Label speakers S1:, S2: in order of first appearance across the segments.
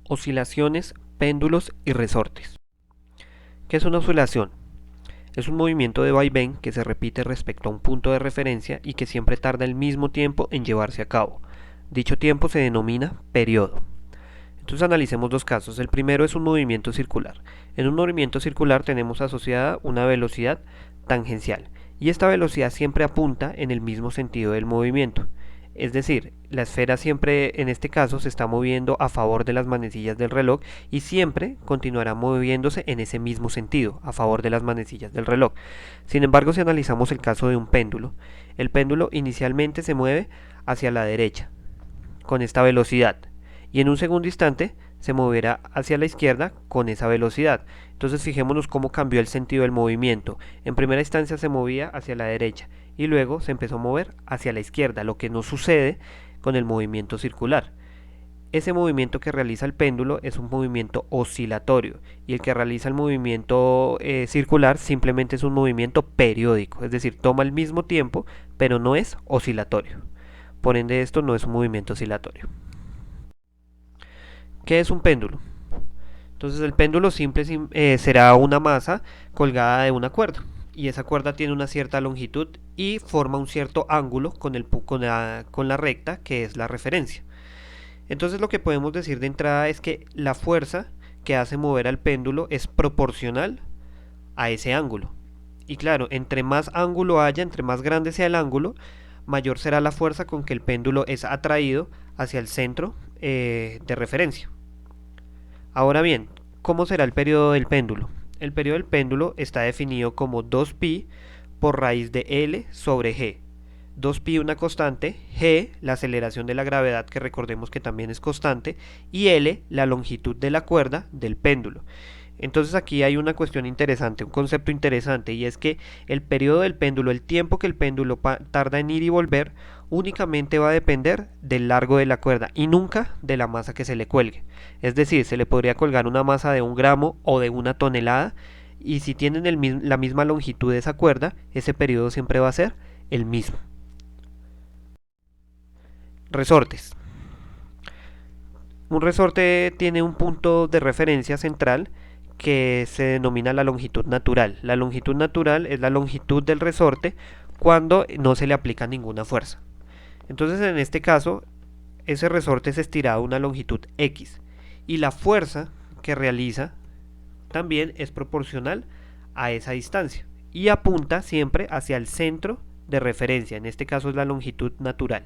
S1: Oscilaciones, péndulos y resortes. ¿Qué es una oscilación? Es un movimiento de vaivén que se repite respecto a un punto de referencia y que siempre tarda el mismo tiempo en llevarse a cabo. Dicho tiempo se denomina periodo. Entonces analicemos dos casos. El primero es un movimiento circular. En un movimiento circular tenemos asociada una velocidad tangencial y esta velocidad siempre apunta en el mismo sentido del movimiento. Es decir, la esfera siempre en este caso se está moviendo a favor de las manecillas del reloj y siempre continuará moviéndose en ese mismo sentido, a favor de las manecillas del reloj. Sin embargo, si analizamos el caso de un péndulo, el péndulo inicialmente se mueve hacia la derecha con esta velocidad y en un segundo instante se moverá hacia la izquierda con esa velocidad. Entonces fijémonos cómo cambió el sentido del movimiento. En primera instancia se movía hacia la derecha y luego se empezó a mover hacia la izquierda, lo que no sucede con el movimiento circular. Ese movimiento que realiza el péndulo es un movimiento oscilatorio y el que realiza el movimiento circular simplemente es un movimiento periódico, es decir, toma el mismo tiempo pero no es oscilatorio. Por ende esto no es un movimiento oscilatorio. ¿Qué es un péndulo? Entonces el péndulo simple será una masa colgada de una cuerda y esa cuerda tiene una cierta longitud y forma un cierto ángulo con la recta que es la referencia. Entonces lo que podemos decir de entrada es que la fuerza que hace mover al péndulo es proporcional a ese ángulo. Y claro, entre más ángulo haya, entre más grande sea el ángulo, mayor será la fuerza con que el péndulo es atraído hacia el centro de referencia. Ahora bien, ¿cómo será el periodo del péndulo? El periodo del péndulo está definido como 2pi por raíz de L sobre G. 2pi una constante, G la aceleración de la gravedad que recordemos que también es constante y L la longitud de la cuerda del péndulo. Entonces aquí hay una cuestión interesante, un concepto interesante y es que el periodo del péndulo, el tiempo que el péndulo tarda en ir y volver únicamente va a depender del largo de la cuerda y nunca de la masa que se le cuelgue. Es decir, se le podría colgar una masa de 1 gramo o de 1 tonelada y si tienen la misma longitud de esa cuerda, ese periodo siempre va a ser el mismo. Resortes. Un resorte tiene un punto de referencia central que se denomina la longitud natural. La longitud natural es la longitud del resorte cuando no se le aplica ninguna fuerza. Entonces en este caso ese resorte es estirado a una longitud X y la fuerza que realiza también es proporcional a esa distancia y apunta siempre hacia el centro de referencia, en este caso es la longitud natural.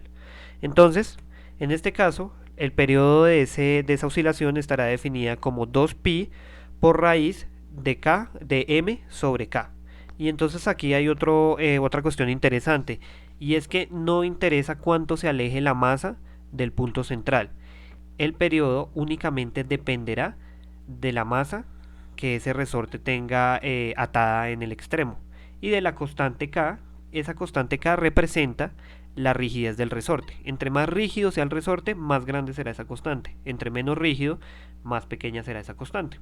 S1: Entonces, en este caso, el periodo de esa oscilación estará definida como 2pi por raíz de k de m sobre k. Y entonces aquí hay otra cuestión interesante y es que no interesa cuánto se aleje la masa del punto central. El periodo únicamente dependerá de la masa que ese resorte tenga atada en el extremo y de la constante k. Esa constante k representa la rigidez del resorte. Entre más rígido sea el resorte, más grande será esa constante. Entre menos rígido, más pequeña será esa constante.